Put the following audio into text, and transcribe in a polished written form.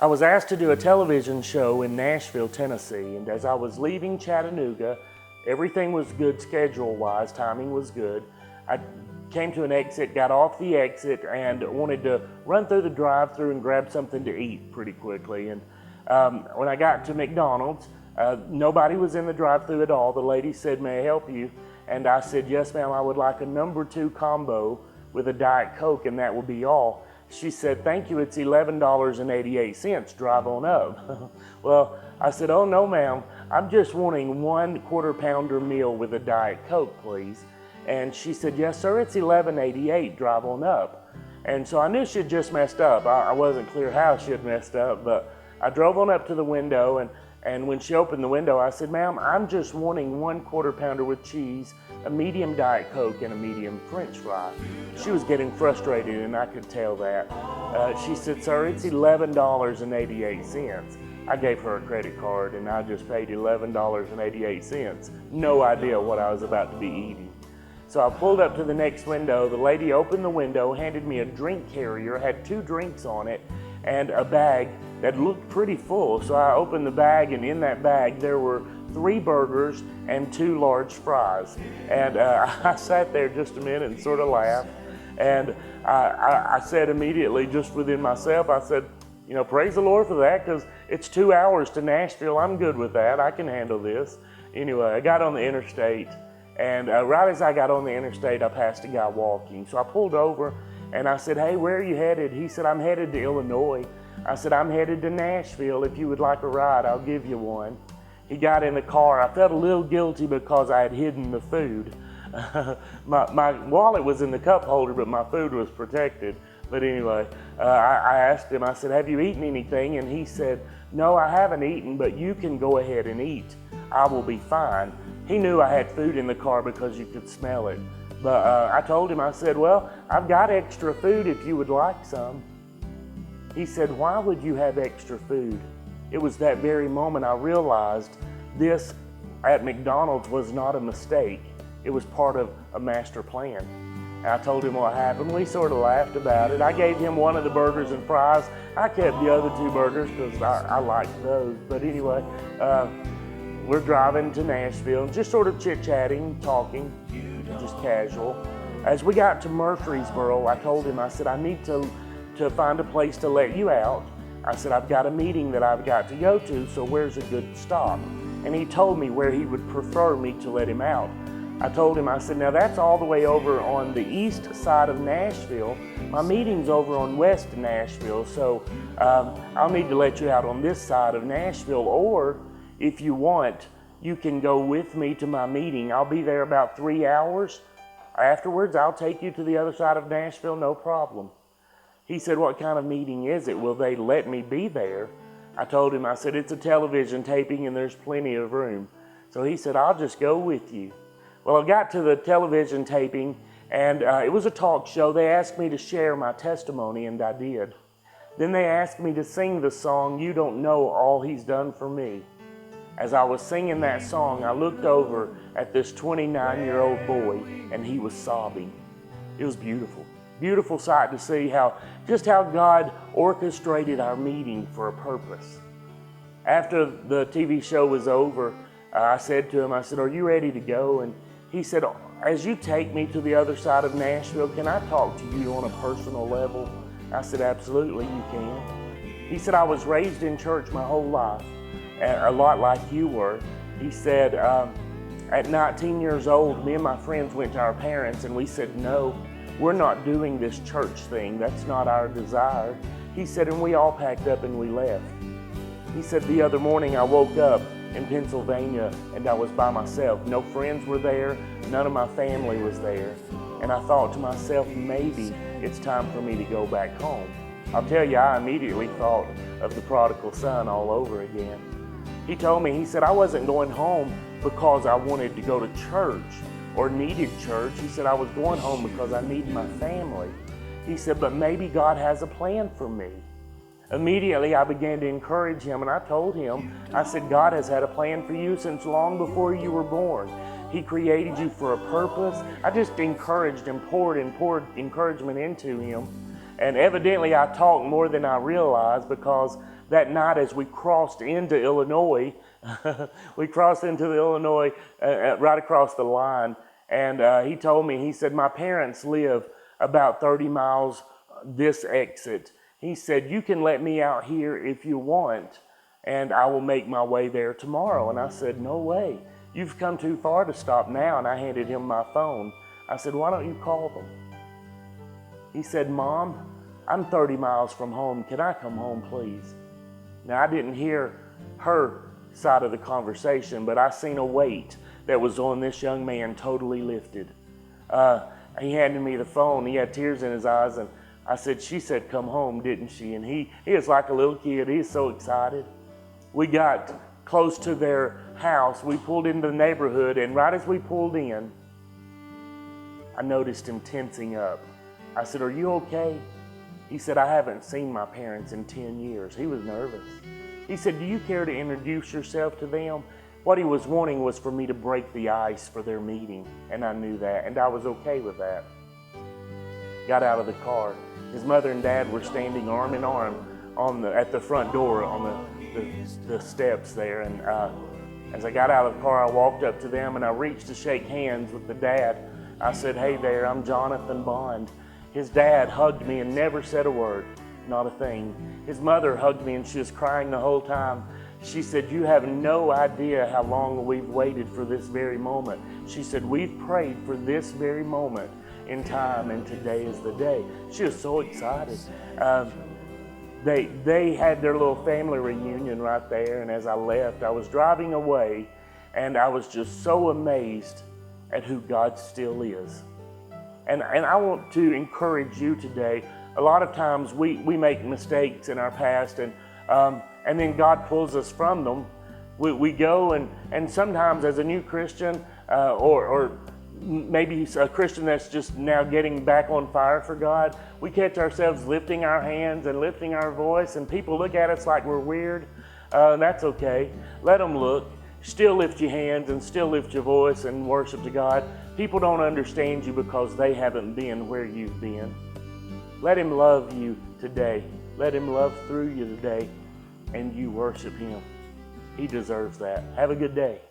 I was asked to do a television show in Nashville, Tennessee, and as I was leaving Chattanooga, everything was good schedule-wise, timing was good. I came to an exit, got off the exit, and wanted to run through the drive-thru and grab something to eat pretty quickly. And when I got to McDonald's, nobody was in the drive-thru at all. The lady said, "May I help you?" And I said, "Yes, ma'am, I would like a number 2 combo with a Diet Coke, and that would be all." She said, "Thank you, it's $11.88, drive on up." Well, I said, "Oh no, ma'am, I'm just wanting 1 quarter-pounder meal with a Diet Coke, please." And she said, "Yes, sir, it's $11.88, drive on up." And so I knew she had just messed up. I wasn't clear how she had messed up, but I drove on up to the window, and when she opened the window, I said, "Ma'am, I'm just wanting 1 quarter-pounder with cheese, a medium Diet Coke, and a medium French fry." She was getting frustrated, and I could tell that. She said, "Sir, it's $11.88. I gave her a credit card, and I just paid $11.88. No idea what I was about to be eating. So I pulled up to the next window. The lady opened the window, handed me a drink carrier, had 2 drinks on it, and a bag that looked pretty full. So I opened the bag, and in that bag there were 3 burgers and 2 large fries. And I sat there just a minute and sort of laughed. And I said immediately, just within myself, I said, "You know, praise the Lord for that, because it's 2 hours to Nashville. I'm good with that. I can handle this." Anyway, I got on the interstate, and right as I got on the interstate, I passed a guy walking. So I pulled over, and I said, "Hey, where are you headed?" He said, "I'm headed to Illinois." I said, "I'm headed to Nashville. If you would like a ride, I'll give you one." He got in the car. I felt a little guilty because I had hidden the food. My wallet was in the cup holder, but my food was protected. But anyway, I asked him, I said, "Have you eaten anything?" And he said, "No, I haven't eaten, but you can go ahead and eat. I will be fine." He knew I had food in the car because you could smell it. But I told him, I said, "Well, I've got extra food if you would like some." He said, "Why would you have extra food?" It was that very moment I realized this at McDonald's was not a mistake. It was part of a master plan. And I told him what happened. We sort of laughed about it. I gave him one of the burgers and fries. I kept the other 2 burgers because I liked those. But anyway, we're driving to Nashville, just sort of chit-chatting, talking, just casual. As we got to Murfreesboro, I told him, I said, "I need to find a place to let you out." I said, "I've got a meeting that I've got to go to, so where's a good stop?" And he told me where he would prefer me to let him out. I told him, I said, "Now that's all the way over on the east side of Nashville. My meeting's over on west Nashville, so I'll need to let you out on this side of Nashville, or if you want, you can go with me to my meeting. I'll be there about 3 hours. Afterwards, I'll take you to the other side of Nashville, no problem." He said, "What kind of meeting is it? Will they let me be there?" I told him, I said, "It's a television taping and there's plenty of room." So he said, "I'll just go with you." Well, I got to the television taping, and it was a talk show. They asked me to share my testimony, and I did. Then they asked me to sing the song, "You Don't Know All He's Done for Me." As I was singing that song, I looked over at this 29-year-old boy, and he was sobbing. It was beautiful. Beautiful sight to see just how God orchestrated our meeting for a purpose. After the TV show was over, I said to him, I said, "Are you ready to go?" And he said, "As you take me to the other side of Nashville, can I talk to you on a personal level?" I said, "Absolutely, you can." He said, "I was raised in church my whole life, a lot like you were." He said, "At 19 years old, me and my friends went to our parents and we said, 'No, we're not doing this church thing. That's not our desire.' He said, and we all packed up and we left." He said, "The other morning I woke up in Pennsylvania and I was by myself. No friends were there, none of my family was there. And I thought to myself, maybe it's time for me to go back home." I'll tell you, I immediately thought of the prodigal son all over again. He told me, he said, "I wasn't going home because I wanted to go to church or needed church." He said, "I was going home because I needed my family." He said, "But maybe God has a plan for me." Immediately, I began to encourage him, and I told him, I said, "God has had a plan for you since long before you were born. He created you for a purpose." I just encouraged and poured encouragement into him. And evidently I talked more than I realized, because that night as we crossed into Illinois, we crossed into the Illinois right across the line, and he told me, he said, my parents live about 30 miles this exit. He said, you can let me out here if you want, and I will make my way there tomorrow. And I said, no way. You've come too far to stop now. And I handed him my phone. I said, why don't you call them? He said, Mom, I'm 30 miles from home. Can I come home, please? Now, I didn't hear her side of the conversation, but I seen a weight that was on this young man totally lifted. He handed me the phone. He had tears in his eyes, and I said, she said, come home, didn't she? And he is like a little kid. He's so excited. We got close to their house. We pulled into the neighborhood, and right as we pulled in, I noticed him tensing up. I said, are you okay? He said, I haven't seen my parents in 10 years. He was nervous. He said, do you care to introduce yourself to them? What he was wanting was for me to break the ice for their meeting, and I knew that, and I was okay with that. Got out of the car. His mother and dad were standing arm in arm at the front door on the steps there, and as I got out of the car, I walked up to them, and I reached to shake hands with the dad. I said, hey there, I'm Johnathan Bond. His dad hugged me and never said a word, not a thing. His mother hugged me, and she was crying the whole time. She said, you have no idea how long we've waited for this very moment. She said, we've prayed for this very moment in time, and today is the day. She was so excited. They had their little family reunion right there, and as I left, I was driving away, and I was just so amazed at who God still is. And I want to encourage you today. A lot of times we make mistakes in our past, and then God pulls us from them. We go and sometimes as a new Christian or maybe a Christian that's just now getting back on fire for God, we catch ourselves lifting our hands and lifting our voice, and people look at us like we're weird. That's okay. Let them look. Still lift your hands and still lift your voice and worship to God. People don't understand you because they haven't been where you've been. Let Him love you today. Let Him love through you today, and you worship Him. He deserves that. Have a good day.